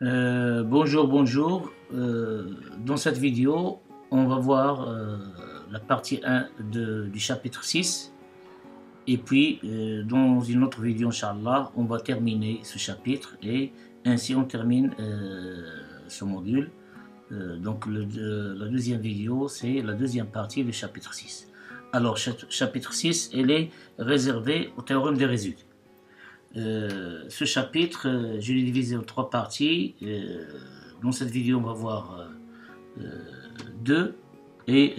Bonjour, bonjour. Dans cette vidéo, on va voir la partie 1 du chapitre 6. Et puis, dans une autre vidéo, Inch'Allah, on va terminer ce chapitre et ainsi on termine ce module. Donc, la deuxième vidéo, c'est la deuxième partie du chapitre 6. Alors, chapitre 6, elle est réservée au théorème des résidus. Ce chapitre, je l'ai divisé en trois parties. Dans cette vidéo, on va voir deux. Et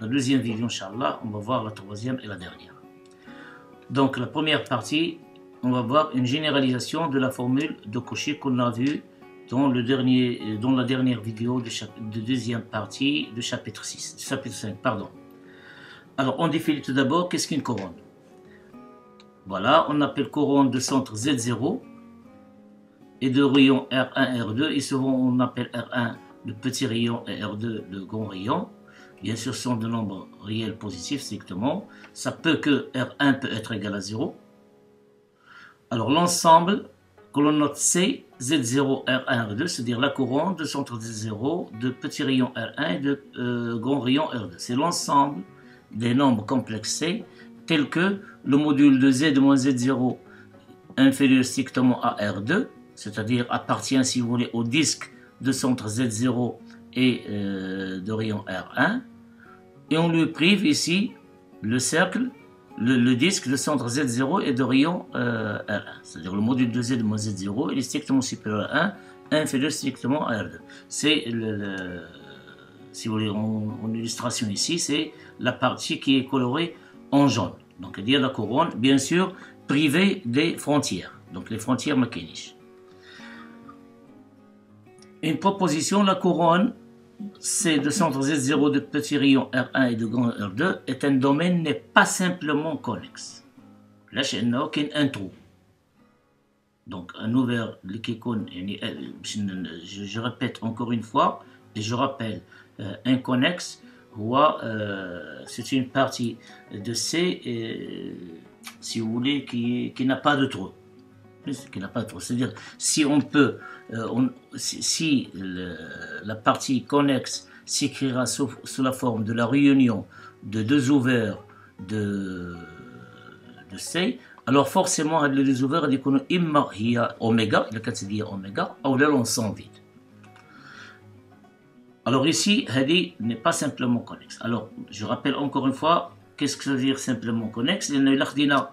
la deuxième vidéo, Inch'Allah, on va voir la troisième et la dernière. Donc, la première partie, on va voir une généralisation de la formule de Cauchy qu'on a vue dans la dernière vidéo de deuxième partie du chapitre 6, chapitre 5, pardon. Alors, on définit tout d'abord qu'est-ce qu'une couronne. Voilà, on appelle couronne de centre Z0 et de rayon R1, R2. Et souvent, on appelle R1 le petit rayon et R2 le grand rayon. Bien sûr, ce sont de nombres réels positifs strictement. Ça peut que R1 peut être égal à 0. Alors, l'ensemble que l'on note c'est Z0, R1, R2, c'est-à-dire la couronne de centre Z0, de petit rayon R1 et de grand rayon R2. C'est l'ensemble des nombres complexes C tel que le module de Z moins Z0 inférieur strictement à R2, c'est-à-dire appartient, si vous voulez, au disque de centre Z0 et de rayon R1. Et on lui prive ici le cercle, le disque de centre Z0 et de rayon R1. C'est-à-dire le module de Z moins Z0, il est strictement supérieur à 1, inférieur strictement à R2. C'est, si vous voulez, en illustration ici, c'est la partie qui est colorée en jaune. Donc, dire la couronne, bien sûr, privée des frontières. Donc, les frontières mécaniques. Une proposition, la couronne, c'est de centre Z0 de petit rayon R1 et de grand R2, est un domaine n'est pas simplement connexe. Là, il n'y a aucun trou. Donc, un ouvert, je répète encore une fois, et je rappelle, un connexe, c'est une partie de C, si vous voulez, qui n'a pas de trou. C'est-à-dire, si on peut, si la partie connexe s'écrira sous la forme de la réunion de deux ouverts de C, alors forcément, les deux ouverts, il y a oméga, le cas c'est oméga, ou l'ensemble vide. Alors ici, Hadi n'est pas simplement connexe. Alors, je rappelle encore une fois, qu'est-ce que ça veut dire simplement connexe? Il y a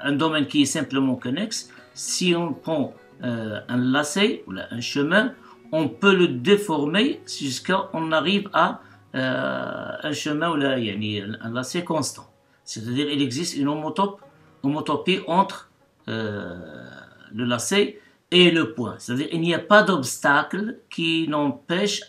un domaine qui est simplement connexe. Si on prend un lacet ou un chemin, on peut le déformer jusqu'à on arrive à un chemin ou un lacet constant. C'est-à-dire il existe une homotopie entre le lacet et le point. C'est-à-dire il n'y a pas d'obstacle qui empêche,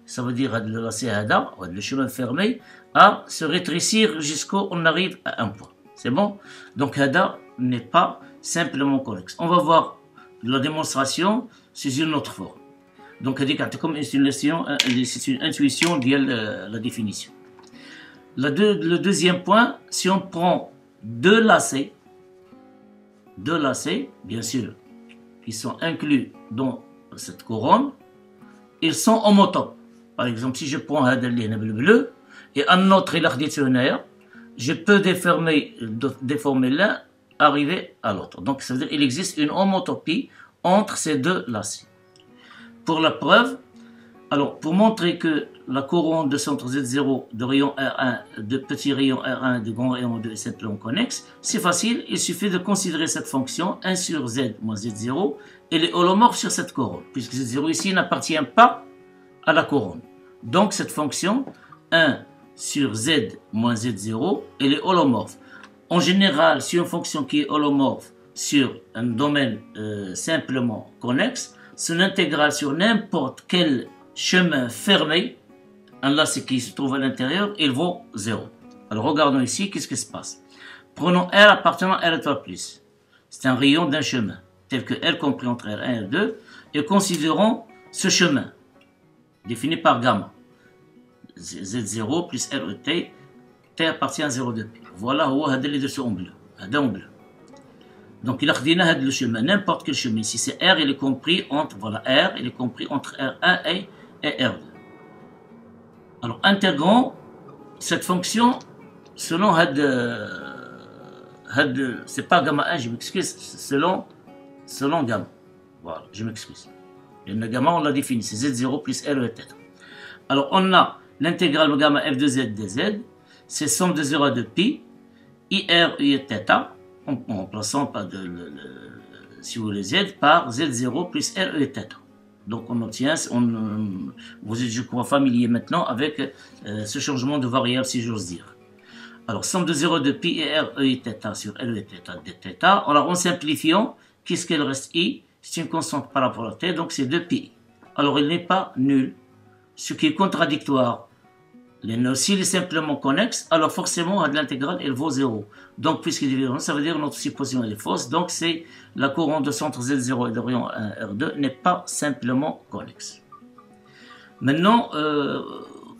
ça veut dire le lacet Hada, le chemin fermé, à se rétrécir jusqu'où on arrive à un point. C'est bon? Donc Hada n'est pas simplement connexe. On va voir la démonstration sous une autre forme. Donc comme c'est une intuition via la définition. Le deuxième point, si on prend deux lacets, bien sûr, qui sont inclus dans cette couronne, ils sont homotopes. Par exemple, si je prends un bleu et un autre dictionnaire, je peux déformer l'un, arriver à l'autre. Donc, ça veut dire qu'il existe une homotopie entre ces deux lacets. Pour la preuve, alors, pour montrer que la couronne de centre Z0 de rayon R1, de petit rayon R1, de grand rayon 2 est simplement connexe, c'est facile, il suffit de considérer cette fonction 1 sur Z moins Z0, et est holomorphe sur cette couronne, puisque Z0 ici n'appartient pas à la couronne. Donc, cette fonction 1 sur Z moins Z0, elle est holomorphe. En général, si une fonction qui est holomorphe sur un domaine simplement connexe, son intégrale sur n'importe quel chemin fermé, un lacet qui se trouve à l'intérieur, il vaut 0. Alors regardons ici, qu'est-ce qui se passe? Prenons R appartenant à R3+. C'est un rayon d'un chemin, tel que R compris entre R1 et R2, et considérons ce chemin, défini par gamma. Z0 plus RET, T appartient à 0 de P. Voilà, les deux sont en bleu. Donc il a redonné le chemin, n'importe quel chemin. Si c'est R, il est compris entre, voilà, R, il est compris entre R1 et R2. Alors intégrons cette fonction selon c'est pas gamma 1, je m'excuse, selon gamma. Voilà, je m'excuse. Le gamma, on l'a défini, c'est Z0 plus R et θ. Alors on a l'intégrale de gamma f de z dz, c'est somme de 0 à 2 pi, IR, I et θ, en remplaçant pas si vous voulez z par Z0 plus R et θ. Donc on obtient, vous êtes je crois familier maintenant avec ce changement de variable si j'ose dire. Alors somme de 0 de pi et R, E et θ sur L et θ dθ. Alors en simplifiant, qu'est-ce qu'il reste I? C'est une constante par rapport à T, donc c'est 2 pi. Alors il n'est pas nul, ce qui est contradictoire. S'il est simplement connexe, alors forcément l'intégrale elle vaut 0. Donc puisqu'il est différent, ça veut dire que notre supposition elle est fausse. Donc c'est la courante de centre Z0 et de rayon 1 R2 n'est pas simplement connexe. Maintenant,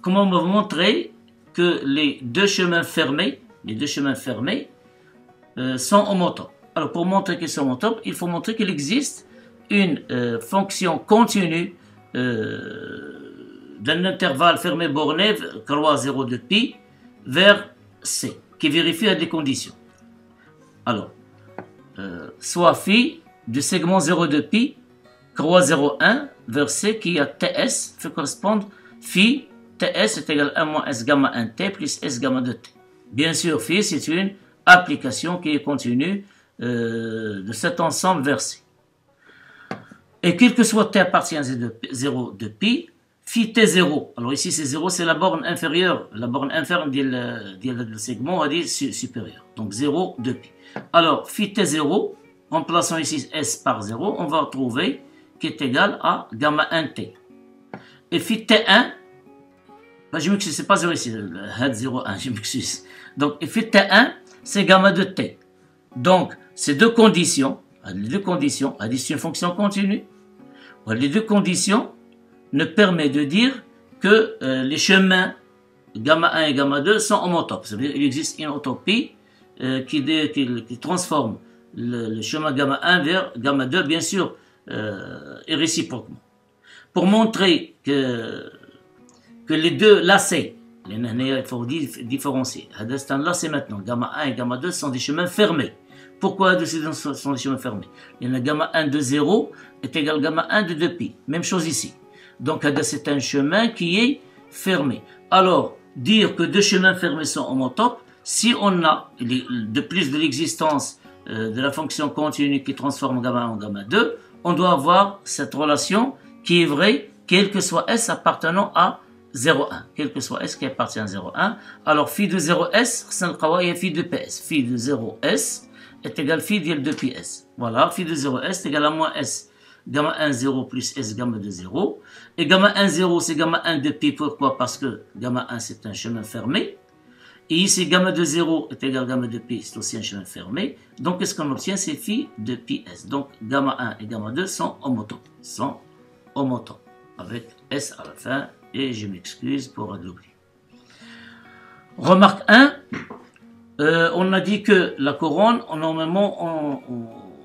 comment on va vous montrer que les deux chemins fermés sont homotopes. Alors pour montrer qu'ils sont homotopes, il faut montrer qu'il existe une fonction continue d'un intervalle fermé borné, croix 0 de pi, vers C, qui vérifie à des conditions. Alors, soit phi du segment 0 de pi, croix 0,1, vers C, qui a TS, fait correspondre phi, TS est égal à 1 moins S gamma 1T plus S gamma 2T. Bien sûr, phi, c'est une application qui est continue de cet ensemble vers C. Et quel que soit T appartient à 0 de pi, phi T0, alors ici c'est 0, c'est la borne inférieure, la borne inférieure du segment, on va dire supérieur. Donc 0 de pi. Alors phi T0, en plaçant ici S par 0, on va trouver qui est égal à gamma 1T. Et phi T1, je m'excuse, c'est pas 0 ici, 0,1, je m'excuse. Donc phi T1, c'est gamma 2T. Donc ces deux conditions, c'est une fonction continue. Les deux conditions ne permettent de dire que les chemins gamma 1 et gamma 2 sont homotopes. C'est-à-dire qu'il existe une homotopie qui transforme le chemin gamma 1 vers gamma 2, bien sûr, et réciproquement. Pour montrer que les deux lacets, il faut différencier. Là, c'est maintenant. Gamma 1 et gamma 2 sont des chemins fermés. Pourquoi sont des chemins fermés? Il y en a gamma 1 de 0 est égal à gamma 1 de 2pi. Même chose ici. Donc, c'est un chemin qui est fermé. Alors, dire que deux chemins fermés sont homotopes, si on a de plus de l'existence de la fonction continue qui transforme gamma 1 en gamma 2, on doit avoir cette relation qui est vraie, quel que soit S appartenant à 0,1. Quel que soit S qui appartient à 0,1. Alors, phi de 0S, c'est phi de PS. Phi de 0S est égal à phi de 2ps. Voilà, phi de 0s est égal à moins s gamma 1 0 plus s gamma 2 0. Et gamma 1 0 c'est gamma 1 2pi. Pourquoi? Parce que gamma 1 c'est un chemin fermé. Et ici gamma 2 0 est égal à gamma 2pi, c'est aussi un chemin fermé. Donc qu'est-ce qu'on obtient? C'est phi de pi s. Donc gamma 1 et gamma 2 sont homotopes. Avec s à la fin. Et je m'excuse pour l'oubli. Remarque 1. On a dit que la couronne, normalement,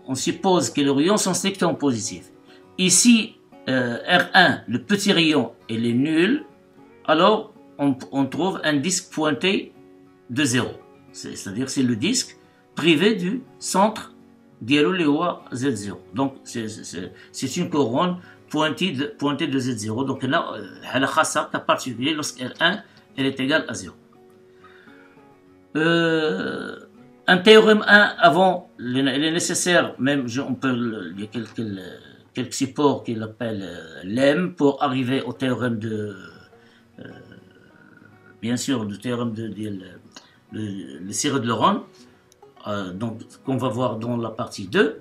on suppose que les rayons sont strictement positifs. Ici, R1, le petit rayon, il est nul. Alors, on trouve un disque pointé de 0. C'est-à-dire c'est le disque privé du centre d'Iélo-Léoa Z0. Donc, c'est une couronne pointée de Z0. Donc, là, elle a un cas particulier lorsque R1 elle est égale à 0. Un théorème 1 avant, il est nécessaire, même il y a quelques supports qu'il appelle lemme pour arriver au théorème de, bien sûr, le théorème de série de Laurent, donc qu'on va voir dans la partie 2.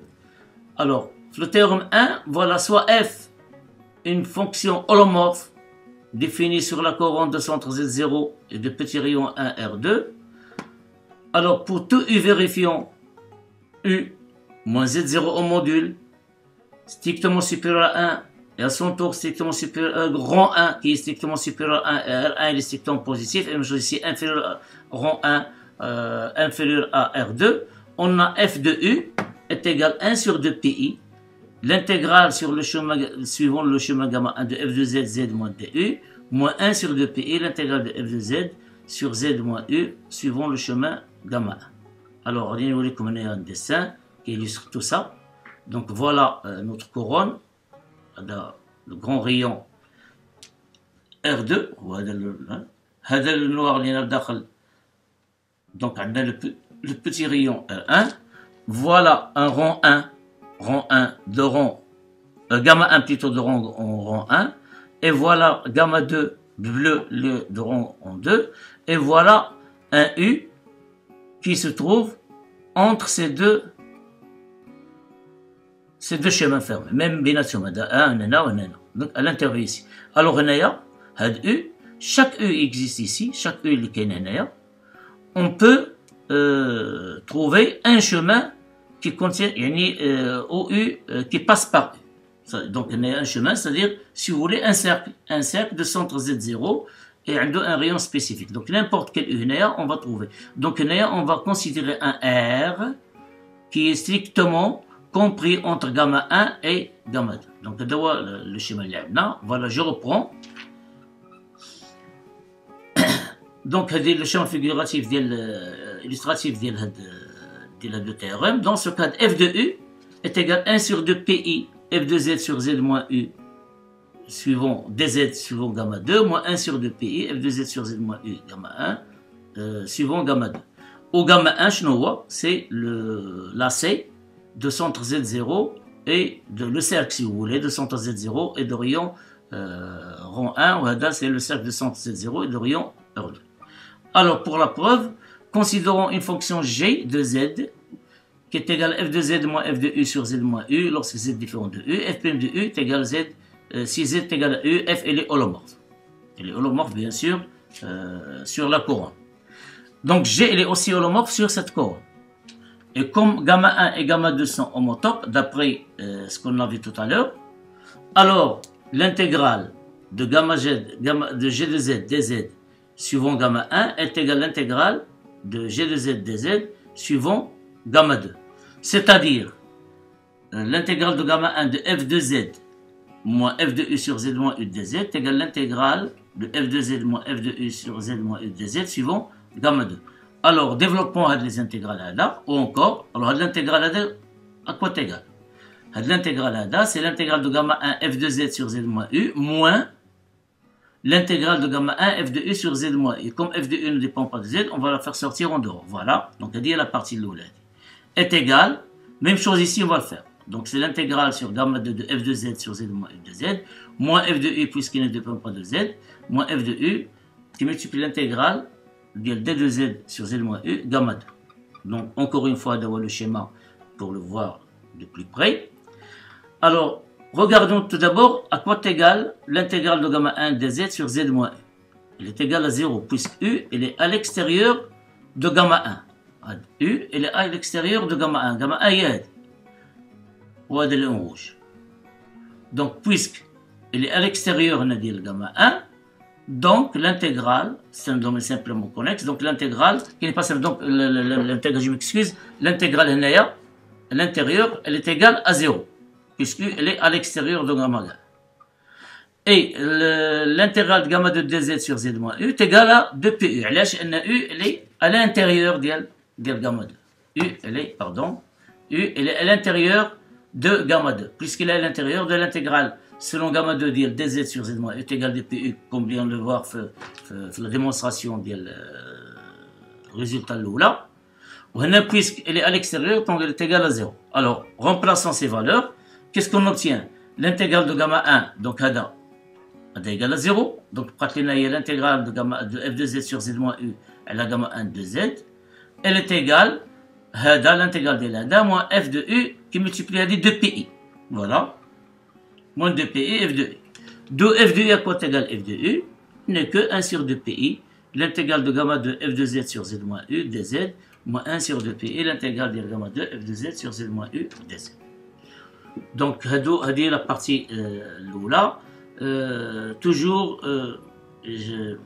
Alors, le théorème 1, voilà, soit f, une fonction holomorphe définie sur la couronne de centre Z0 et de petit rayon 1 R2. Alors, pour tout U vérifiant, U moins Z0 au module, strictement supérieur à 1, et à son tour strictement supérieur à rang 1, qui est strictement supérieur à 1, et R1 il est strictement positif, et même chose ici, inférieur à rang 1, inférieur à R2, on a F de U, est égal à 1 sur 2 pi. L'intégrale sur le chemin, suivant le chemin gamma 1 de f de z, z moins du, moins 1 sur 2 pi, l'intégrale de f de z sur z moins u, suivant le chemin gamma 1. Alors, on va vous un dessin qui illustre tout ça. Donc, voilà notre couronne, le grand rayon R2, هذا le noir اللي هنا بداخل. Donc, on a le petit rayon R1. Voilà un rang 1. Rang 1 de rang, gamma 1 plutôt de rang en rang 1, et voilà gamma 2 bleu de rang en 2, et voilà un U qui se trouve entre ces deux chemins fermés, même bination, donc à l'intérieur ici. Alors, U, chaque U existe ici, chaque U on peut trouver un chemin qui contient OU qui passe par U. Donc, il y a un chemin, c'est-à-dire, si vous voulez, un cercle de centre Z0 et un rayon spécifique. Donc, n'importe quel U, on va trouver. Donc, on va considérer un R qui est strictement compris entre gamma 1 et gamma 2. Donc, le schéma là. Voilà, je reprends. Donc, le schéma figuratif, illustratif de théorème. Dans ce cas, f de u est égal à 1 sur 2 pi f de z sur z moins u suivant dz suivant gamma 2 moins 1 sur 2 pi f de z sur z moins u gamma 1 suivant gamma 2. Au gamma 1, c'est le lacet de centre z0 et le cercle, si vous voulez, de centre z0 et de rayon rang 1. C'est le cercle de centre z0 et de rayon R2. Alors, pour la preuve, considérons une fonction g de z qui est égale à f de z moins f de u sur z moins u lorsque z est différent de u. F' de u est égal à z, si z est égal à u, f elle est holomorphe. Elle est holomorphe, bien sûr, sur la couronne. Donc g elle est aussi holomorphe sur cette couronne. Et comme gamma 1 et gamma 2 sont homotopes, d'après ce qu'on a vu tout à l'heure, alors l'intégrale de de g de z dz suivant gamma 1 est égale à l'intégrale de g de z dz suivant gamma 2. C'est-à-dire l'intégrale de gamma 1 de f de z moins f de u sur z moins u dz est égale à l'intégrale de f de z moins f de u sur z moins u dz suivant gamma 2. Alors, développons les intégrales là, ou encore, alors l'intégrale à quoi est égale? L'intégrale là, c'est l'intégrale de gamma 1 f de z sur z moins u moins l'intégrale de gamma 1 f de u sur z moins u. Comme f de u ne dépend pas de z, on va la faire sortir en dehors. Voilà, donc on dit la partie de l'oulad est égale, même chose ici, on va le faire. Donc c'est l'intégrale sur gamma 2 de f de z sur z moins u de z, moins f de u puisqu'il ne dépend pas de z, moins f de u qui multiplie l'intégrale d de z sur z moins u, gamma 2. Donc encore une fois, d'avoir le schéma pour le voir de plus près. Alors, regardons tout d'abord à quoi est égale l'intégrale de gamma 1 dz sur z moins u. Elle est égale à 0 puisque u elle est à l'extérieur de gamma 1. U elle est à l'extérieur de gamma 1. Gamma 1 est ou elle est en rouge. Donc puisque elle est à l'extérieur de gamma 1, donc l'intégrale, c'est un domaine simplement connexe, donc l'intégrale, qui n'est pas simplement, donc l'intégrale, je m'excuse, l'intégrale à l'intérieur, elle est égale à 0, puisqu'elle est à l'extérieur de gamma 1. Et l'intégrale de gamma de dz sur z moins u est égale à 2pu. علاش ان u elle est à l'intérieur de gamma 2. U elle est à l'intérieur de gamma 2, puisqu'elle est à l'intérieur de l'intégrale selon gamma 2 dz sur z moins est égal à dpu, comme vient de le voir la démonstration du résultat là. Puisqu'elle est à l'extérieur, donc elle est égale à 0. Alors, remplaçant ces valeurs, qu'est-ce qu'on obtient? L'intégrale de gamma 1, donc Hada, est égale à 0. Donc, l'intégrale de f de z sur z moins u, elle a gamma 1 de z. Elle est égale, Hada, l'intégrale de Hada, moins f de u qui multiplie à 2pi. Voilà. Moins 2pi, f de u. D'où f de u à quoi est égal f de u n'est que 1 sur 2pi, l'intégrale de gamma de f de z sur z moins u dz, moins 1 sur 2pi, l'intégrale de gamma de f de z sur z moins u dz. Donc, c'est la partie là. Toujours, je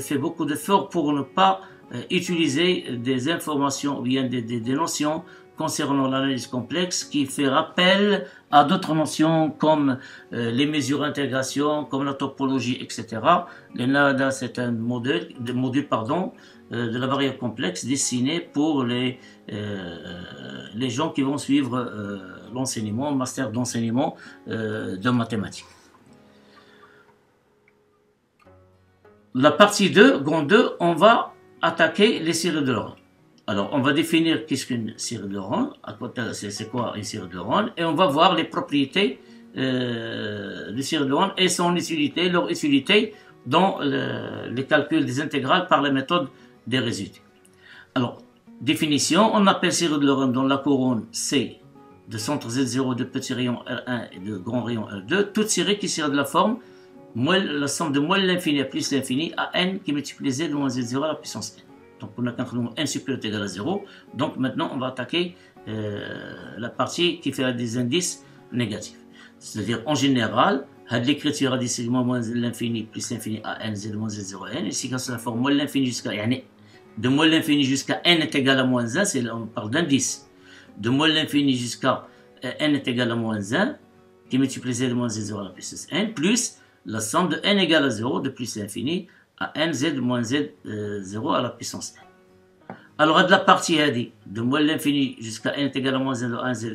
fais beaucoup d'efforts pour ne pas utiliser des informations ou bien des notions concernant l'analyse complexe qui fait rappel à d'autres notions comme les mesures d'intégration, comme la topologie, etc. Le NADA, c'est un module de la variable complexe destiné pour les gens qui vont suivre l'enseignement, master d'enseignement de mathématiques. La partie 2, grande 2, on va attaquer les séries de Laurent. Alors, on va définir qu'est-ce qu'une série de Laurent, c'est quoi une série de Laurent, et on va voir les propriétés de série de Laurent et son utilité, leur utilité dans les calculs des intégrales par la méthode des résidus. Alors, définition, on appelle série de Laurent dont la couronne C de centre Z0 de petit rayon R1 et de grand rayon R2, toute série qui sert de la forme la somme de moins l'infini à plus l'infini à n qui multiplie z moins z0 à la puissance n. Donc on a qu'un nombre n supérieur ou égal à 0. Donc maintenant on va attaquer la partie qui fait des indices négatifs. C'est-à-dire en général, l'écriture a des segments moins l'infini plus l'infini à n z moins z0 à n. Ici quand c'est la forme moins l'infini jusqu'à de moins l'infini jusqu'à n est égal à moins 1, on parle d'indice. De moins l'infini jusqu'à n est égal à moins 1 qui multiplie z moins z0 à la puissance n plus la somme de n égale à 0 de plus l'infini à nz moins z0 à la puissance n. Alors, de la partie de moins l'infini jusqu'à n est égal à moins 1 de 1 z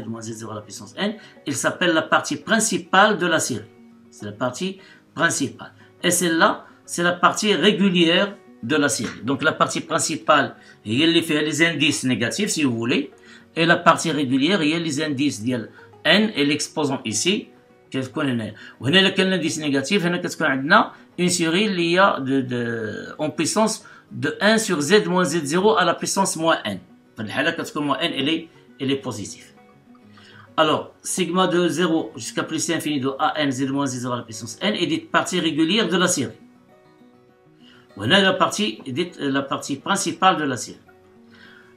moins z0 à la puissance n, il s'appelle la partie principale de la série. C'est la partie principale. Et celle-là, c'est la partie régulière de la série. Donc, la partie principale, il y a les indices négatifs, si vous voulez, et la partie régulière, il y a les indices n et l'exposant ici. Qu'est-ce qu'on a? وهنا لك l'indice négatif, هنا كتكون عندنا une série اللي هي en puissance de 1 sur z moins z0 à la puissance moins n. في الحالة كتكون moins n elle est positive. Alors, sigma de 0 jusqu'à plus l'infini de an z moins z0 à la puissance n est dite partie régulière de la série. وهنا la partie est dite la partie principale de la série.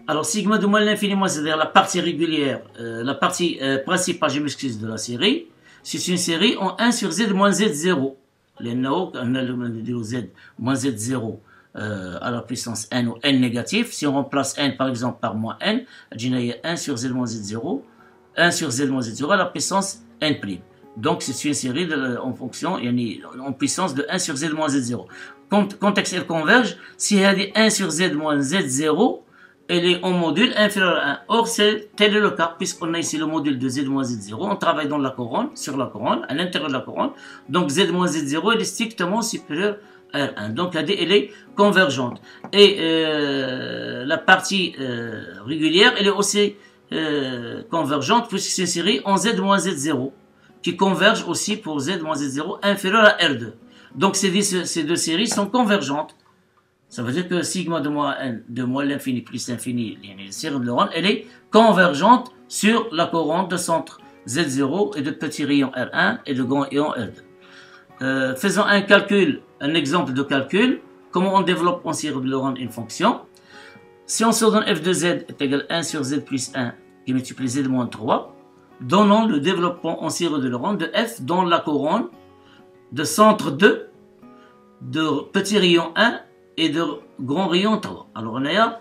Alors, sigma de moins l'infini moins c'est-à-dire la partie régulière, la partie principale, je m'excuse, de la série. C'est une série en 1 sur z moins z0. On a le z moins z0 à la puissance n ou n négatif. Si on remplace n par exemple par moins n, il y a 1 sur z moins z0, 1 sur z moins z0 à la puissance n'. Donc c'est une série en fonction, en puissance de 1 sur z moins z0. Contexte elle converge, si elle est 1 sur z moins z0, elle est en module inférieur à 1. Or, tel est le cas, puisqu'on a ici le module de z moins z0. On travaille dans la couronne, sur la couronne, à l'intérieur de la couronne. Donc, z moins z0, elle est strictement supérieure à R1. Donc, elle est convergente. Et la partie régulière, elle est aussi convergente, puisque c'est une série en z moins z0, qui converge aussi pour z moins z0 inférieur à R2. Donc, ces deux séries sont convergentes. Ça veut dire que sigma de moins l'infini plus l'infini, la série de Laurent, elle est convergente sur la couronne de centre Z0 et de petit rayon R1 et de grand rayon R2. Faisons un exemple de calcul. Comment on développe en série de Laurent une fonction? Si on se donne f de z est égal à 1 sur z plus 1 qui multiplie z moins 3, donnons le développement en série de Laurent de f dans la couronne de centre 2 de petit rayon 1 et de grand rayon 3. Alors on a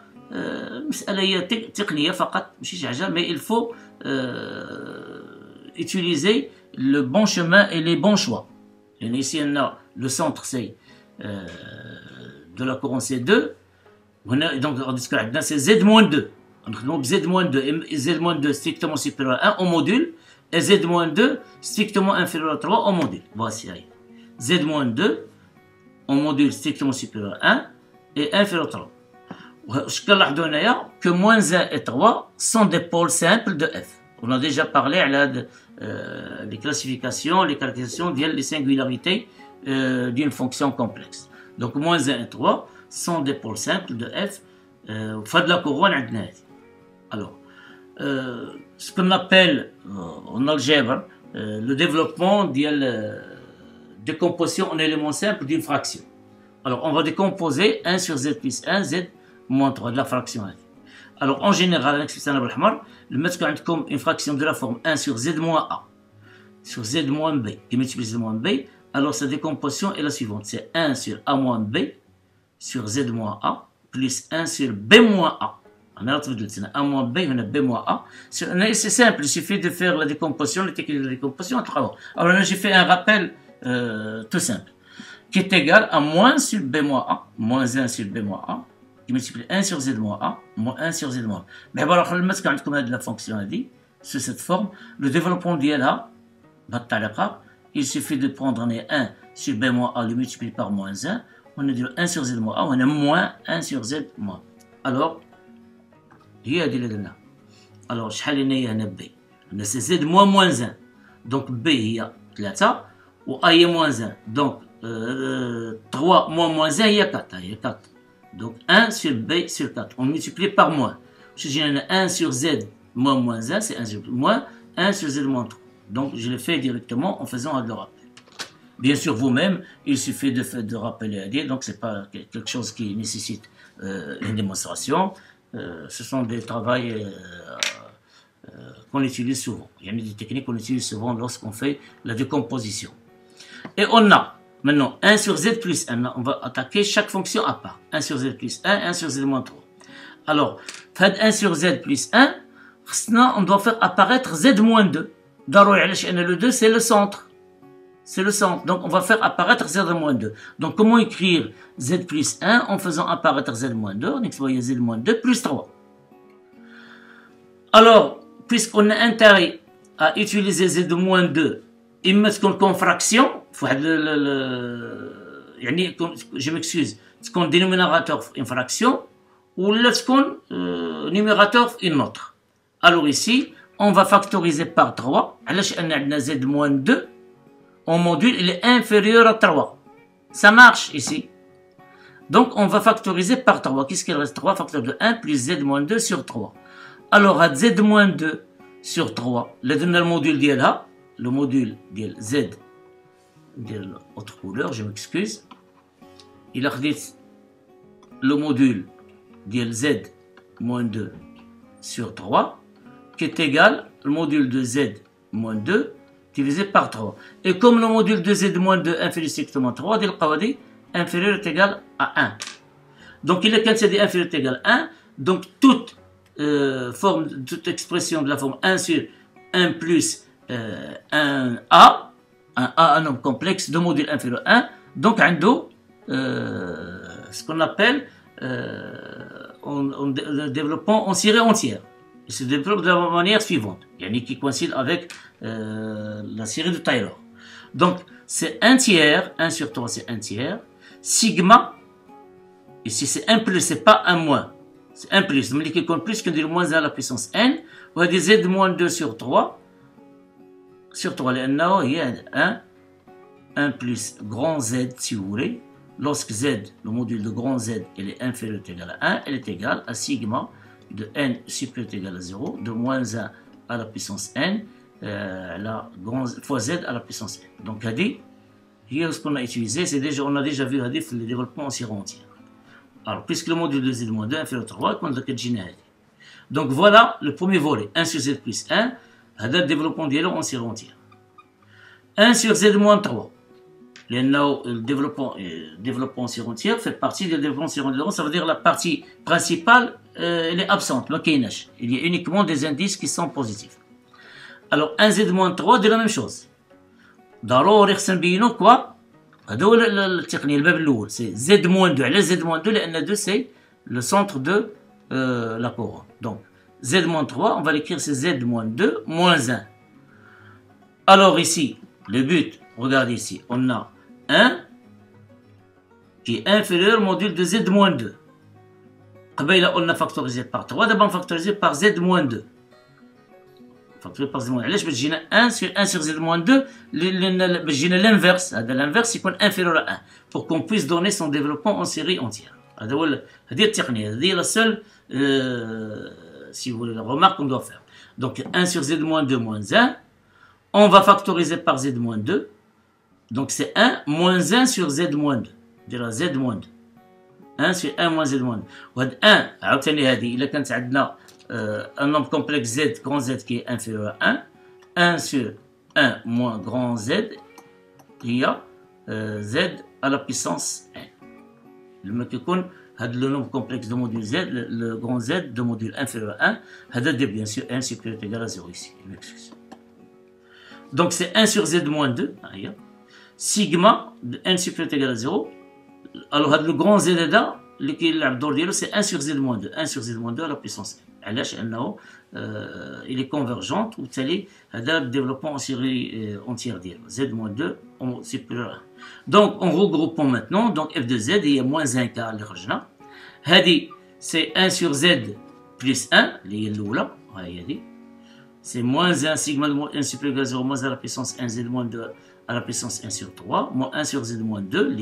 مسألة تقنية فقط ماشي حاجة, mais il faut utiliser le bon chemin et les bons choix. Et ici on a le centre c'est de la couronne C2, donc c'est Z-2. Donc Z-2 et Z-2 strictement supérieur à 1 au module et Z-2 strictement inférieur à 3 au module. Voici Z-2 en module strictement supérieur à 1 et inférieur à 3. Je que moins 1 et 3 sont des pôles simples de f. On a déjà parlé des classifications, les caractérisations des singularités d'une fonction complexe. Donc moins 1 et 3 sont des pôles simples de f. Fait de la couronne. Alors, ce qu'on appelle en algèbre le développement de décomposition en éléments simples d'une fraction. Alors, on va décomposer 1 sur z plus 1, z moins 3 de la fraction. Alors, en général, le mettre comme une fraction de la forme 1 sur z moins a sur z moins b qui multiplie z moins b. Alors, sa décomposition est la suivante. C'est 1 sur a moins b sur z moins a plus 1 sur B moins A. On a retrouvé 1 moins B, on a B moins A. C'est simple, il suffit de faire la décomposition, les techniques de décomposition en 3 mots. Alors là, j'ai fait un rappel tout simple, qui est égal à moins sur B moins A, moins 1 sur B moins A, qui multiplie 1 sur Z moins A, moins 1 sur Z moins A. Mais alors, quand on a de la fonction a dit, sous cette forme, le développement d'ILA, il suffit de prendre 1 sur B moins A, le multiplier par moins 1, on a dit 1 sur Z moins A, on a moins 1 sur Z moins A. Alors, هي هذه اللي درنا. alors شحال لنا هي هنا B هنا سي Z moins 1 donc B هي 3 و A هي moins 1 donc 3 moins 1 هي 4 هي 4 donc 1 sur B sur 4 on multiplie par moins je dis 1 sur Z moins 1 c'est 1 sur moins 1 sur Z moins 3 donc je le fais directement en faisant le rappel. Bien sûr vous-même il suffit de rappeler à dire donc c'est pas quelque chose qui nécessite une démonstration. Ce sont des travaux qu'on utilise souvent. Il y a des techniques qu'on utilise souvent lorsqu'on fait la décomposition. Et on a maintenant 1 sur Z plus 1. On va attaquer chaque fonction à part. 1 sur Z plus 1, 1 sur Z moins 3. Alors, fait 1 sur Z plus 1, on doit faire apparaître Z moins 2. Le 2, c'est le centre. C'est le centre. Donc, on va faire apparaître Z-2. Donc, comment écrire Z plus 1 en faisant apparaître Z-2? On exploite Z-2 plus 3. Alors, puisqu'on a intérêt à utiliser Z-2, il met comme fraction, je m'excuse, comme dénominateur une fraction, ou comme numérateur une autre. Alors ici, on va factoriser par 3. Alors, on a Z-2. En module, il est inférieur à 3. Ça marche ici. Donc, on va factoriser par 3. Qu'est-ce qu'il reste? 3 facteur de 1 plus Z-2 sur 3. Alors, à Z-2 sur 3, le module d'ILA, le module d'IL Z, autre couleur, je m'excuse. Il a dit le module d'IL Z-2 sur 3, qui est égal au module de Z-2 divisé par 3. Et comme le module de Z-2 inférieur strictement 3, inférieur est égal à 1. Donc, il est quand c'est inférieur est égal à 1, donc toute expression de la forme 1 sur 1 plus un A, un nombre complexe de module inférieur à 1, donc un do, ce qu'on appelle en développant en série entière. Il se développe de la manière suivante, qui coïncide avec la série de Taylor. Donc, c'est 1 tiers, 1 sur 3 c'est 1 tiers, sigma, ici c'est 1 plus, c'est pas 1 moins, c'est 1 plus, donc il compte plus que du moins 1 à la puissance n, on va dire z moins 2 sur 3, il y a 1 plus grand z si vous voulez, lorsque z, le module de grand z, il est inférieur ou égal à 1, elle est égale à sigma de n supérieur ou égal à 0, de moins 1 à la puissance n, fois z à la puissance n. Donc, ce qu'on a utilisé, on a déjà vu le développement en série entière. Alors, puisque le module de z-2 inférieur à 3, on a donc voilà le premier volet, 1 sur z plus 1, le développement en série entière. 1 sur z-3, le développement en série entière fait partie du développement en série entière, ça veut dire la partie principale, elle est absente, il y a uniquement des indices qui sont positifs. Alors 1z-3 de la même chose. ضروري خصنا نبينو كوا هذا هو التقنيه الباب الاول سي z-2 على z-2 لان 2 سي le centre de la couronne. Donc z-3 on va l'écrire c'est z-2 moins 1. Alors ici le but, regardez ici, on a 1 qui est inférieur au module de z-2. قبيله on a factorisé par 3, d'abord on factorisé par z-2. factorisé par z-2. علاش باش تجينا 1 sur z-2 باش تجينا l'inverse, هذا l'inverse يكون inférieur à 1 pour qu'on puisse donner son développement en série entière. هذه التقنيه, هذه la seule si vous voulez la remarque qu'on doit faire. Donc 1 sur z-2 moins 1, on va factoriser par z-2, donc c'est 1 moins 1 sur z-2, dire z-2, 1 sur 1 moins z-2. وهذا 1 عاوتاني هذه الا كانت عندنا un nombre complexe z, grand z qui est inférieur à 1, 1 sur 1 moins grand z, il y a z à la puissance n. Le mec يكون le nombre complexe de module Z, le grand Z de module inférieur à 1, bien sûr n supérieur ou égal à 0 ici. Donc c'est 1 sur Z moins 2, sigma de n supérieur ou égal à 0. Alors le grand Z là, c'est 1 sur Z moins 2, 1 sur Z moins 2 à la puissance n. Il est convergent, ou le développement en série entière Z-2 supérieur à 1. Donc on regroupe maintenant, donc f de Z, il y a moins 1 quart c'est 1 sur Z plus 1, c'est moins 1 sigma de n supérieur à 0 moins à la puissance 1 Z moins 2 à la puissance 1 sur 3, moins 1 sur Z moins 2,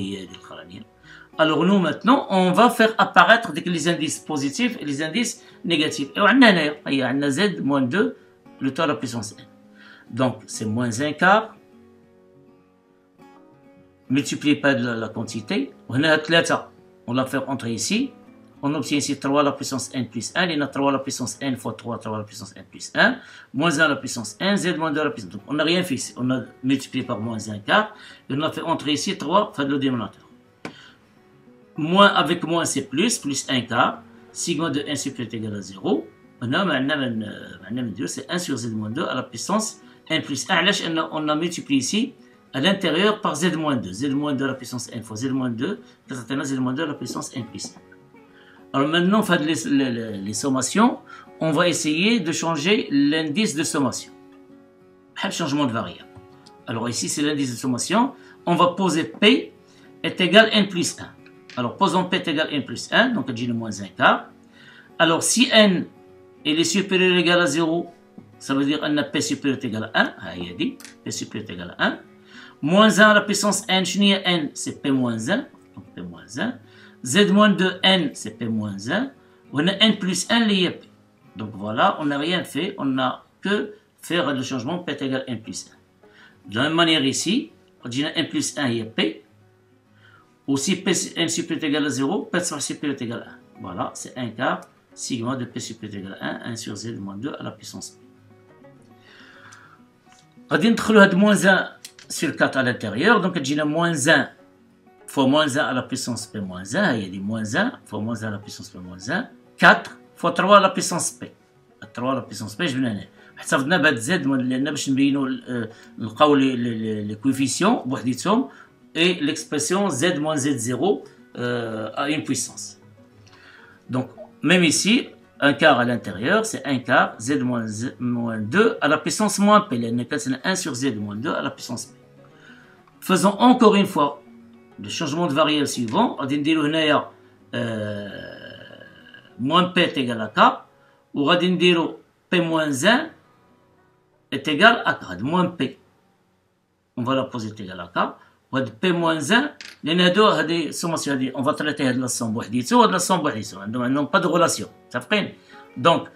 alors nous maintenant, on va faire apparaître les indices positifs et les indices négatifs. Et on a Z moins 2, le taux à la puissance n. Donc c'est moins 1 quart, multiplié par la quantité. On a 3, on va faire entrer ici. On obtient ici 3 à la puissance n plus 1, il y a 3 à la puissance n fois 3, 3 à la puissance n plus 1, moins 1 à la puissance n, z moins 2 à la puissance. Donc on n'a rien fait ici, on a multiplié par moins 1 quart, et on a fait entrer ici 3, fait le dénominateur. Moins avec moins c'est plus 1 quart, sigma de n supérieur égal à 0, on a c'est 1 sur z moins 2 à la puissance n plus 1, on a multiplié ici à l'intérieur par z moins 2, z moins 2 à la puissance n fois z moins 2, z moins 2 à la puissance n plus 1. Alors maintenant, on les sommations, on va essayer de changer l'indice de sommation. Changement de variable. Alors ici, c'est l'indice de sommation. On va poser P est égal à n plus 1. Alors posons P est égal à n plus 1, donc on dit le moins 1 quart. Alors si n est supérieur ou égal à 0, ça veut dire qu'on a P supérieur ou égal à 1. Il a dit P supérieur ou égal à 1. Moins 1 à la puissance n, n c'est P moins 1. Donc P moins 1. Z moins 2n, c'est P moins 1. On a n plus 1, lié P. Donc voilà, on n'a rien fait. On n'a que faire le changement P est égal à n plus 1. De la même manière ici, on dit n plus 1, il y a P. Aussi P n supérieur égal à 0, P supérieur égal à 1. Voilà, c'est 1 quart sigma de P supérieur égal à 1, 1 sur Z moins 2 à la puissance P. On va introdire moins 1 sur 4 à l'intérieur. Donc on a moins 1 fois moins 1 à la puissance P moins 1, il y a des moins 1 fois moins 1 à la puissance P moins 1, 4 fois 3 à la puissance P. 3 à la puissance P, je vais هنا. حسبنا بعد Z لأن باش نبينوا نلقاو les coefficients بوحديتهم et l'expression Z moins Z0 à une puissance. Donc même ici, 1 quart à l'intérieur, c'est 1 quart Z moins 2 à la puissance moins P. لأن كان 1 sur Z moins 2 à la puissance P. Faisons encore une fois le changement de variable suivant, on va dire moins P est égal à K, ou on va dire P moins 1 est égal à K, moins P. On va la poser égal à K, on va dire P moins 1, on va traiter de la somme بوحديته de la somme بوحديته, n'ont pas de relation. Donc,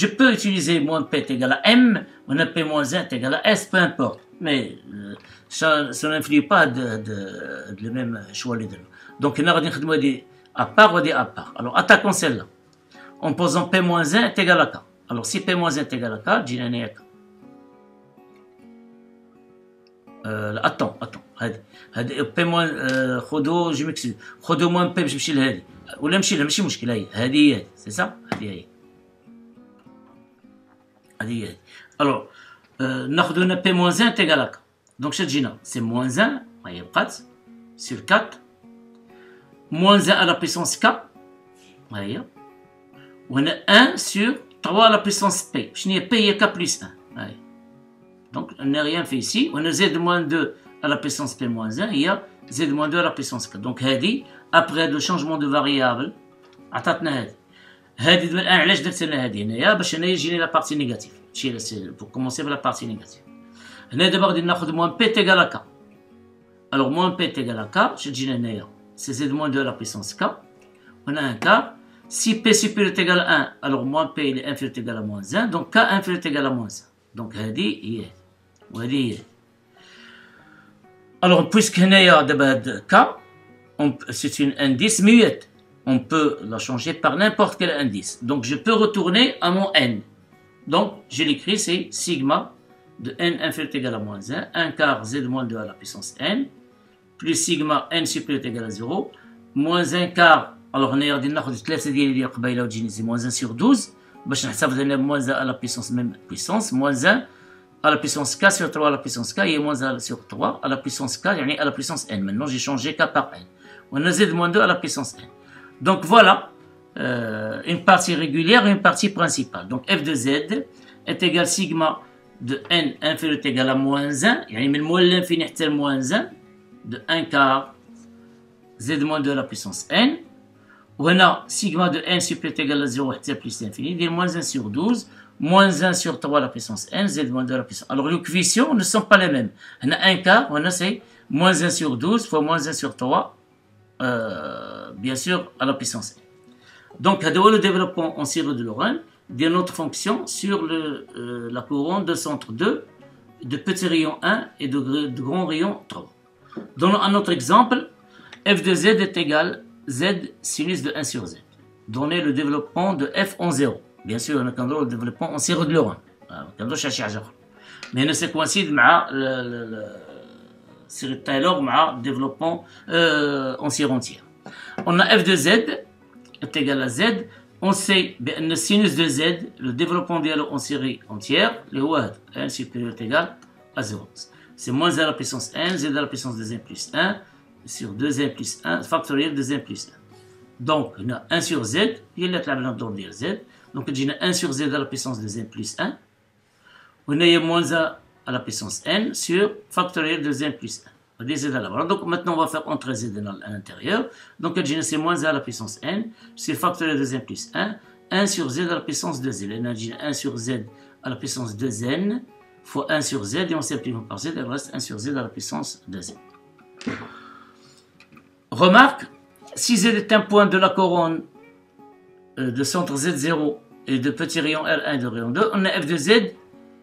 je peux utiliser moins P est égal à M, on a P moins 1 est égal à S, peu importe. Mais ça n'influe pas le même choix les deux. Donc, on va dire à part ou à part. Alors, attaquons celle-là. En posant P moins 1 est égal à K. Alors, si P moins 1 est égal à K, je vais dire attends. P moins, je m'excuse. Khodo moins P, je vais le ou l'amchi, l'amchi, مشكلة هذه, c'est ça? هذه. Alors, ناخذ P moins 1 est égal à K. Donc, c'est moins 1, sur 4, moins 1 à la puissance K, on a 1 sur 3 à la puissance P. Je n'ai P, il y a K plus 1. Donc, on n'a rien fait ici. On a Z moins 2 à la puissance P moins 1, il y a Z moins 2 à la puissance K. Donc, après le changement de variable, علاش درت لنا هذه هنايا باش هنايا يجيني لا بارتي نيجاتيف. Pour commencer par la partie négative. هنا دابا غادي ناخذ moins P est égal à K. Alors moins P est égal à K, je dis هنايا c'est Z moins 2 à la puissance K. On a un K. Si P supérieur est égal à 1, alors moins P il est inférieur est égal à moins 1. Donc K inférieur est égal à moins 1. Donc هذه هي وهذه هي. Alors puisque هنايا دابا K, c'est une indice muette. On peut la changer par n'importe quel indice. Donc je peux retourner à mon N. Donc je l'écris, c'est sigma de N inférieur égal à moins 1, 1 quart Z moins 2 à la puissance N, plus sigma N supérieur égal à 0, moins 1 quart. Alors on a dit ناخذ 3 ديال اللي قبيله وتجيني سي moins 1 sur 12 باش نحسب هنا moins 1 à la puissance même puissance moins 1 à la puissance k sur 3 à la puissance k et moins 1 sur 3 à la puissance k يعني à la puissance n. Maintenant j'ai changé k par n. On a z moins 2 à la puissance n. Donc voilà une partie régulière et une partie principale. Donc f de z est égal sigma de n inférieur est égal à moins 1 يعني من moins l'infini حتى moins 1 de 1 quart z moins 2 à la puissance n. وهنا sigma de n supérieur est égal à 0 حتى plus l'infini ديال moins 1 sur 12 moins 1 sur 3 à la puissance n z moins 2 à la puissance. Alors les coefficients ne sont pas les mêmes. هنا 1 quart وهنا c'est moins 1 sur 12 fois moins 1 sur 3 bien sûr à la puissance n. Donc هذا هو le développement en série de Lorentz de notre fonction sur la couronne de centre 2 de petit rayon 1 et de grand rayon 3. Donnons un autre exemple. F de z est égal z sinus de 1 sur z. Donnez le développement de f en 0. Bien sûr, on a le développement en série de Lorentz. Mais on se coïncide avec série de Taylor مع développement en série entière. On a f de z est égal à z. On sait que le sinus de z, le développement en série entière, le 1 supérieur est égal à 0. C'est moins 1 à la puissance n, z à la puissance de n plus 1, sur 2n plus 1, factoriel de n plus 1. Donc, on a 1 sur z, il y a la z. Donc, on a 1 sur z à la puissance de n plus 1. On a moins 1 à la puissance n sur factoriel de n plus 1. Donc maintenant on va faire entrer z à l'intérieur. Donc c'est moins 1 à la puissance n sur factoriel de n plus 1. 1 sur z à la puissance de z. On a 1 sur z à la puissance de n fois 1 sur z et on simplifie par z. Il reste 1 sur z à la puissance de z. Remarque, si z est un point de la couronne de centre z0 et de petit rayon R1 et de rayon 2, on a f de z.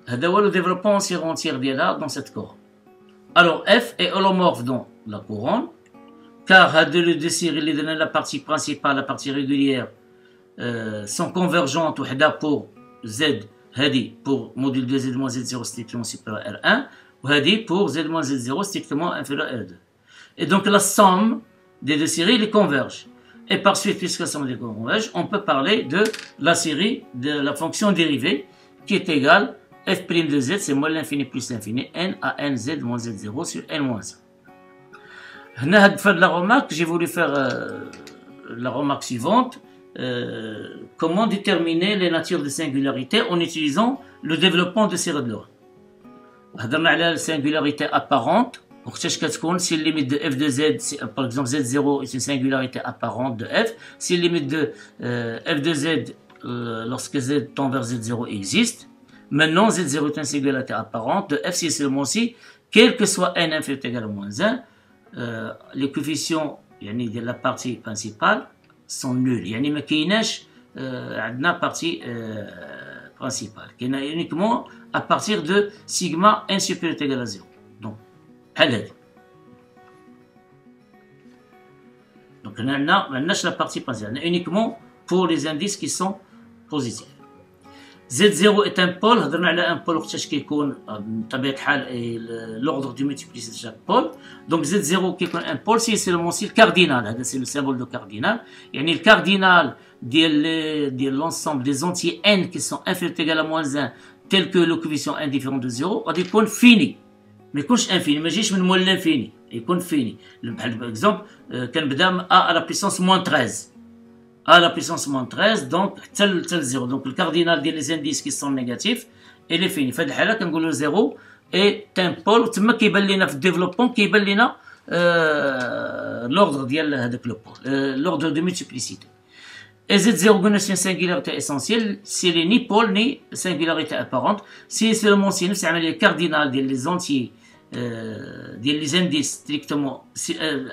Le développement en série entière dans cette couronne. Alors f est holomorphe dans la couronne, car les deux séries, la partie principale, la partie régulière, sont convergentes pour z, pour module de z moins z0 strictement supérieur à R1, ou pour z moins z0 strictement inférieur à R2. Et donc la somme des deux séries les converge. Et par suite, puisque la somme des converge, on peut parler de la série de la fonction dérivée qui est égale f' de z, c'est moins l'infini plus l'infini, n à n z moins z0 sur n moins 1. La remarque, j'ai voulu faire la remarque suivante. Comment déterminer les natures de singularité en utilisant le développement de série de Lorentz. هضرنا على la singularité apparente. وقتاش كتكون si le limite de f de z, par exemple z0 est une singularité apparente de f, si le limite de f de z lorsque z tend vers z0 existe. Maintenant, z0 est une singularité apparente de f si seulement si, quel que soit n inférieur ou égal à moins 1, les coefficients de la partie principale sont nuls. يعني ما كايناش عندنا partie principale. كاينه uniquement à partir de sigma n supérieur ou égal à 0. Donc, بحال هادي. Donc, on a la partie principale. Uniquement pour les indices qui sont positifs. Z0 est un pôle, هضرنا على un pôle وقتاش كيكون بطبيعة الحال l'ordre du multiplicité de chaque pôle. Donc Z0 كيكون un pôle si seulement si le cardinal, هذا c'est le symbole de cardinal. يعني le cardinal ديال l'ensemble des entiers n qui sont inférieurs ou égal à moins 1 tel que le coefficient indifférent de 0 غادي يكون fini. ما يكونش infini, ما يجيش من مول l'infini, يكون fini. بحال par exemple كنبدا a à la puissance moins 13. À la puissance moins 13, donc tel 0. Donc le cardinal des indices qui sont négatifs, il est fini. fait الحالة كنقولوا 0 est un pôle تما كيبان لنا في الديفلوبمون كيبان لنا l'ordre ديال هذاك لو بول, l'ordre de multiplicité. Et Z0 قلنا c'est une singularité essentielle, si elle est ni pôle ni singularité apparente, si seulement si نفس العملية cardinal ديال les entiers ديال les indices strictement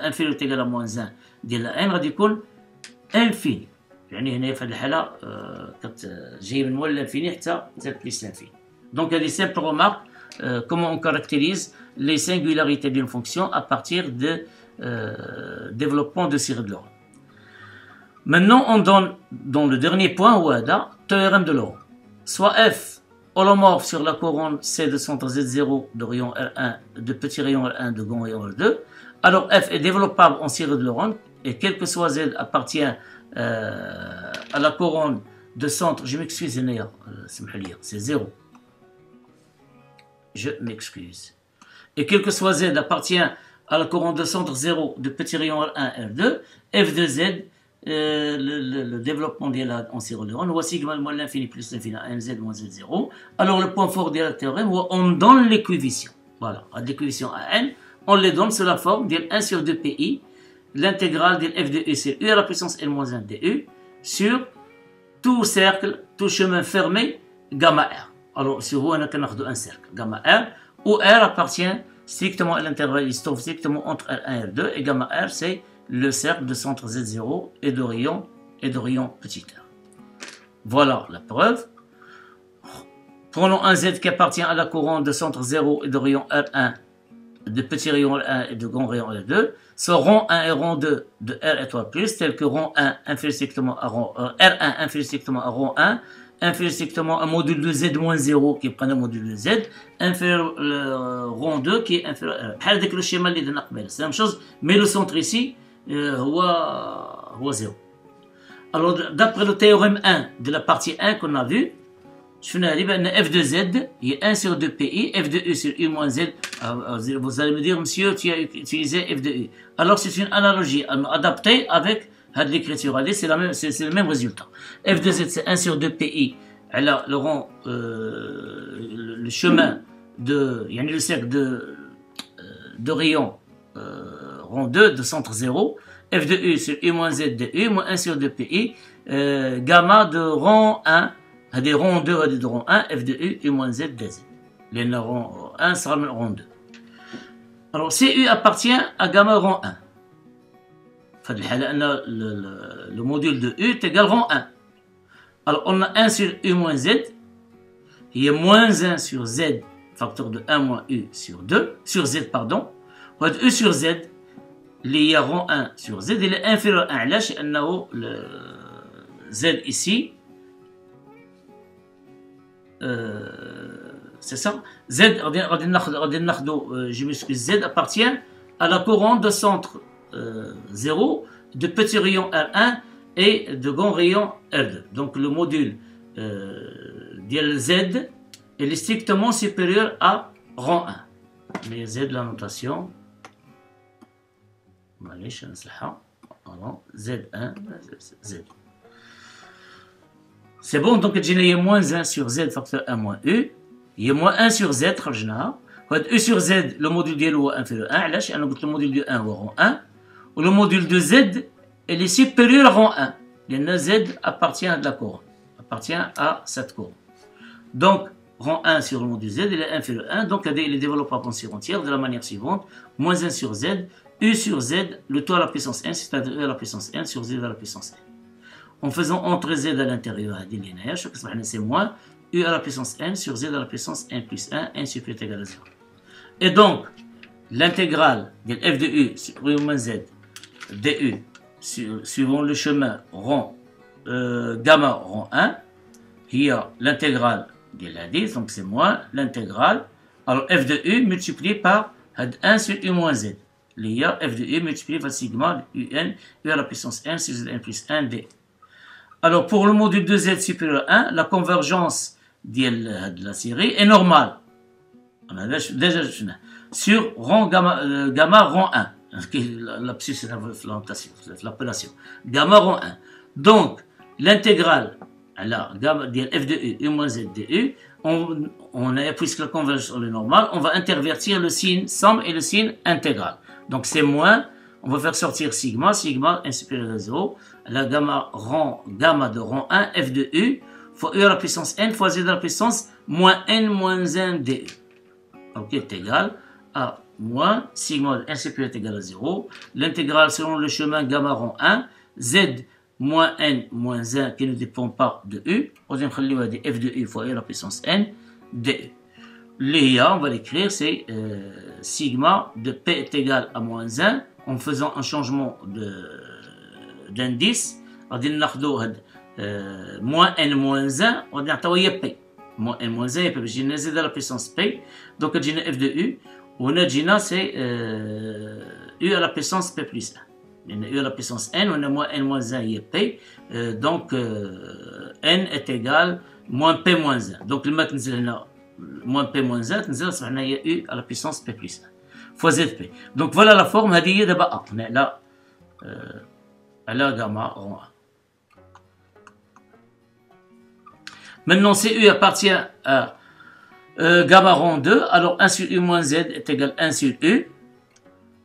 inférieur ou égal à moins 1 ديال n غادي يكون infini. يعني هنا في هذه الحالة جاي من مول l'infini حتى z plus l'infini. Donc il y a des simples remarques comment on caractérise les singularités d'une fonction à partir de développement de série de Lorentz. Maintenant on donne dans le dernier point le théorème de Lorentz. Soit f holomorphe sur la couronne C de centre Z0 de rayon R1, de petit rayon R1 de grand rayon R2. Alors f est développable en série de Lorentz et quel que soit Z appartient à la couronne de centre, je m'excuse, c'est 0. Je m'excuse. Et quel que soit Z appartient à la couronne de centre 0 de petit rayon R1, R2, F de Z, le développement en séroléon, on voit sigma moins l'infini plus l'infini, 1Z moins Z0. Alors le point fort de théorème, on donne les coefficients. Voilà, les coefficients à n, on les donne sous la forme de 1 sur 2 pi, l'intégrale de f de u c'est u à la puissance n moins 1 du sur tout cercle, tout chemin fermé, gamma r. Alors, si vous avez un cercle, gamma r, où r appartient strictement à l'intervalle, il se trouve strictement entre R1 et R2, et gamma r, c'est le cercle de centre Z0 et de rayon petit r. Voilà la preuve. Prenons un Z qui appartient à la couronne de centre 0 et de rayon R1, de petit rayon R1 et de grand rayon R2, soit rond 1 et rond 2 de R étoile plus, tel que rond 1 inférieur strictement à rond R1 inférieur strictement à rond 1, inférieur strictement à module de Z moins 0 qui prend le module de Z, inférieur rond 2 qui est inférieur à R. Avec le schéma اللي درنا قبل, c'est la même chose, mais le centre ici, هو 0. Alors, d'après le théorème 1 de la partie 1 qu'on a vu, je f de Z est 1 sur 2 pi, f de u sur u moins Z. Vous allez me dire, monsieur, tu as utilisé f de u. Alors, c'est une analogie adaptée avec l'écriture AD, c'est le même résultat. F de Z, c'est 1 sur 2 pi. Alors, le chemin de, il y a le cercle de rayon rond 2 de centre 0. F de u sur u moins Z de u, moins 1 sur 2 pi. Gamma de rond 1. هذه rond 2 هذه rond 1 f de u moins z de z. لأن rond 1 sera le rond 2. Alors CU appartient à gamma rond 1. في الحالة أن le module de U est égal rond 1. Alors on a 1 sur U moins Z. Il y a moins 1 sur Z, facteur de 1 moins U sur 2, sur Z pardon. U sur Z, il y a rond 1 sur Z, il est inférieur à 1. علاش؟ لأنه le Z ici, c'est ça. Z, je m'excuse, Z appartient à la couronne de centre 0 de petit rayon R1 et de grand rayon R2. Donc le module Z est strictement supérieur à rang 1. Mais Z, la notation, Z1, Z. C'est bon, donc il y a moins 1 sur Z facteur 1 moins U. Il y a moins 1 sur Z, U sur Z, le module de est inférieur à 1. Là, le module de 1 est rang 1. Le module de Z est supérieur à rang 1. Le Z appartient à la couronne, appartient à cette couronne. Donc, rang 1 sur le module Z, il est inférieur à 1. Donc, il est développé en série entière de la manière suivante. Moins 1 sur Z, U sur Z, le tout à la puissance 1, c'est-à-dire U à la puissance 1 sur Z à la puissance 1. En faisant entrer Z à l'intérieur, c'est moins U à la puissance n sur Z à la puissance n plus 1, n supérieur égal à 0. Et donc, l'intégrale de f de U sur U moins Z du suivant le chemin rond gamma rond 1, il y a l'intégrale de la 10, donc c'est moins l'intégrale. Alors f de U multiplié par 1 sur U moins Z. Il y a f de U multiplié par sigma UN, U à la puissance n sur Z n plus 1 d. Alors, pour le module de Z supérieur à 1, la convergence de la série est normale. On a déjà sur rang gamma rang 1. C'est l'appellation. Gamma rang 1. Donc, l'intégrale gamma f de U, U moins Z de U, puisque la convergence est normale, on va intervertir le signe somme et le signe intégral. Donc, c'est moins. On va faire sortir sigma, sigma 1 supérieur à 0, la gamma de rang 1, f de U, fois U à la puissance n, fois Z à la puissance moins n moins 1 du. Ok, est égal à moins sigma 1 supérieur égal à 0, l'intégrale selon le chemin gamma rang 1, Z moins n moins 1 qui ne dépend pas de U, f de U fois U à la puissance n du. L'IA, on va l'écrire, c'est sigma de P est égal à moins 1, en faisant un changement d'indice, on va dire moins n moins 1, on va dire P. Moins n moins 1, il peut y Z à la puissance P, donc on a f de U, on a c'est U à la puissance P plus Il y a U à la puissance n, on a moins n moins 1, il y a p. Donc, n est égal moins p moins 1. Donc, le mat moins p moins 1, il y a U à la puissance p plus 1 fois zp. Donc, voilà la forme. On est là, à la gamma rond 1. Maintenant, si U appartient à gamma rond 2, alors 1 sur U moins Z est égal à 1 sur U,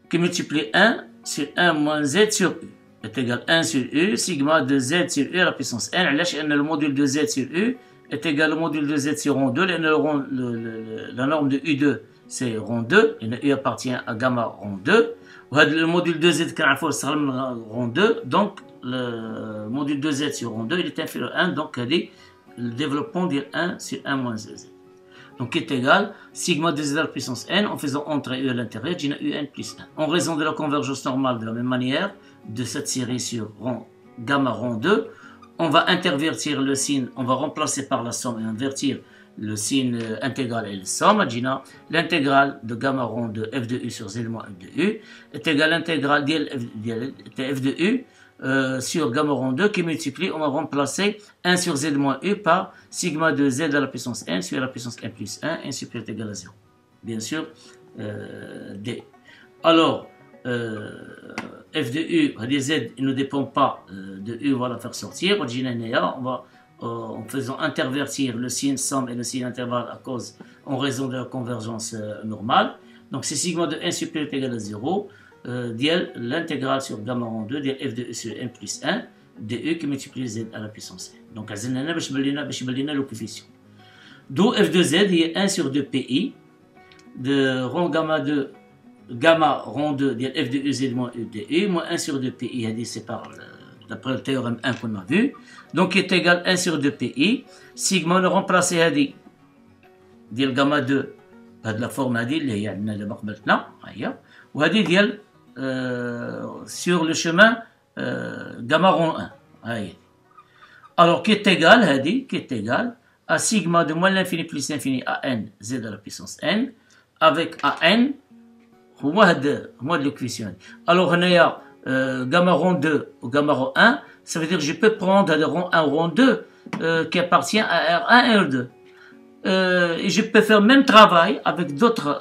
qui multiplie 1 sur 1 moins Z sur U, est égal à 1 sur U, sigma de Z sur U à la puissance n. Le module de Z sur U est égal au module de Z sur rond 2. La norme de U2, c'est rond 2, et U appartient à gamma rond 2. Le module de Z, rond 2, donc le module de Z sur rond 2, il est inférieur à 1, donc le développement de 1 sur 1 moins Z. Donc, qui est égal sigma de Z à la puissance n, en faisant entrer U à l'intérieur, j'ai UN plus 1. En raison de la convergence normale de la même manière, de cette série sur gamma rond 2, on va intervertir le signe, on va remplacer par la somme et invertir le signe intégral et le somme. L'intégrale de gamma rond 2 f de U sur Z moins f de U est égal à l'intégrale de f de U sur gamma rond 2 qui multiplie, on va remplacer 1 sur Z moins U par sigma de Z à la puissance n sur la puissance n plus 1, n supérieur égal à 0. Bien sûr, D. Alors, f de U, Z, il ne dépend pas de U, on va la faire sortir. On va, en faisant intervertir le signe somme et le signe intervalle en raison de la convergence normale. Donc, c'est sigma de n supérieur égal à 0. L'intégrale sur gamma rond 2 f de U sur n plus 1 du qui multiplie Z à la puissance n. Donc, on a le coefficient. D'où f de Z est 1 sur 2 pi de rond gamma rond 2 f de U Z moins U de U moins 1 sur 2 pi, c'est d'après le théorème 1 qu'on a vu. Donc, il est égal à 1 sur 2 pi. Sigma, on a remplacé ديال gamma 2 بهذه la forme اللي هي عندنا دابا قبلتنا هي وهذه ديال sur le chemin gamma rond 1 هاي. Alors qui est égal à sigma de moins l'infini plus l'infini à n z à la puissance n avec an هو le coefficient. Alors هنايا gamma rond 2 ou gamma rond 1, ça veut dire que je peux prendre rond 1 rond 2 qui appartient à R1 et R2. Et je peux faire le même travail avec d'autres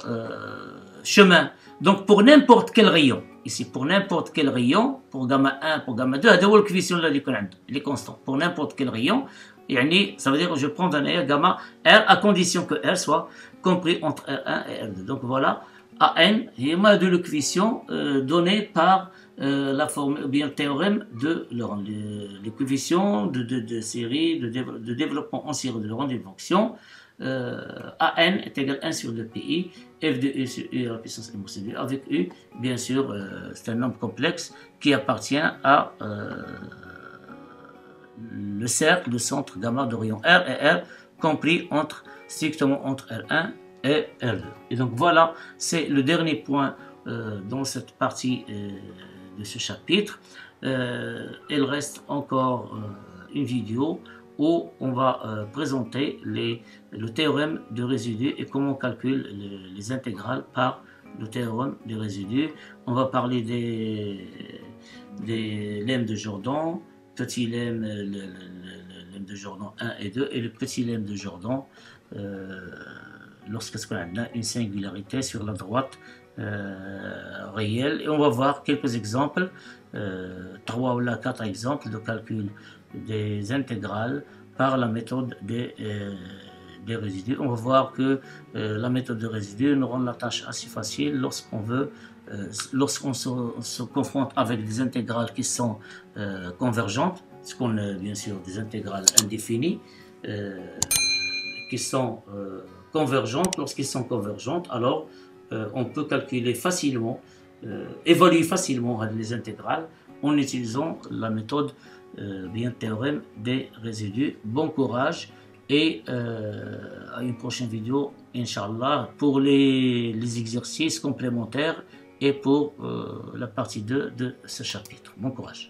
chemins. Donc pour n'importe quel rayon, ici pour n'importe quel rayon, pour gamma 1, pour gamma 2, هذا هو الكوفيسيون اللي يكون عنده, il est constant. Pour n'importe quel rayon, يعني ça veut dire que je prends un gamma R à condition que R soit compris entre R1 et R2. Donc voilà, AN, et moi de le coefficient donné par la forme, ou bien le théorème de Laurent. Les coefficients de série, de développement en série de Laurent des fonctions. AN est égal à 1 sur 2 pi, f de U sur U à la puissance n moins 2, avec U, bien sûr, c'est un nombre complexe qui appartient à le cercle de centre gamma de rayon R et R, compris strictement entre R1 et R2. Et donc voilà, c'est le dernier point dans cette partie de ce chapitre. Il reste encore une vidéo où on va présenter le théorème de résidu et comment on calcule les intégrales par le théorème de résidu. On va parler des lemmes de Jordan, petit lemme, le lemme de Jordan 1 et 2 et le petit lemme de Jordan lorsque on a une singularité sur la droite réelle. Et on va voir quelques exemples, 3 ou 4 exemples de calcul des intégrales par la méthode des résidus. On va voir que la méthode de résidus nous rend la tâche assez facile lorsqu'on se confronte avec des intégrales qui sont convergentes, ce qu'on a bien sûr des intégrales indéfinies qui sont convergentes. Lorsqu'ils sont convergentes, alors on peut calculer facilement, évaluer facilement les intégrales en utilisant la méthode bien théorème des résidus. Bon courage et à une prochaine vidéo, Inch'Allah, pour les exercices complémentaires et pour la partie 2 de ce chapitre. Bon courage.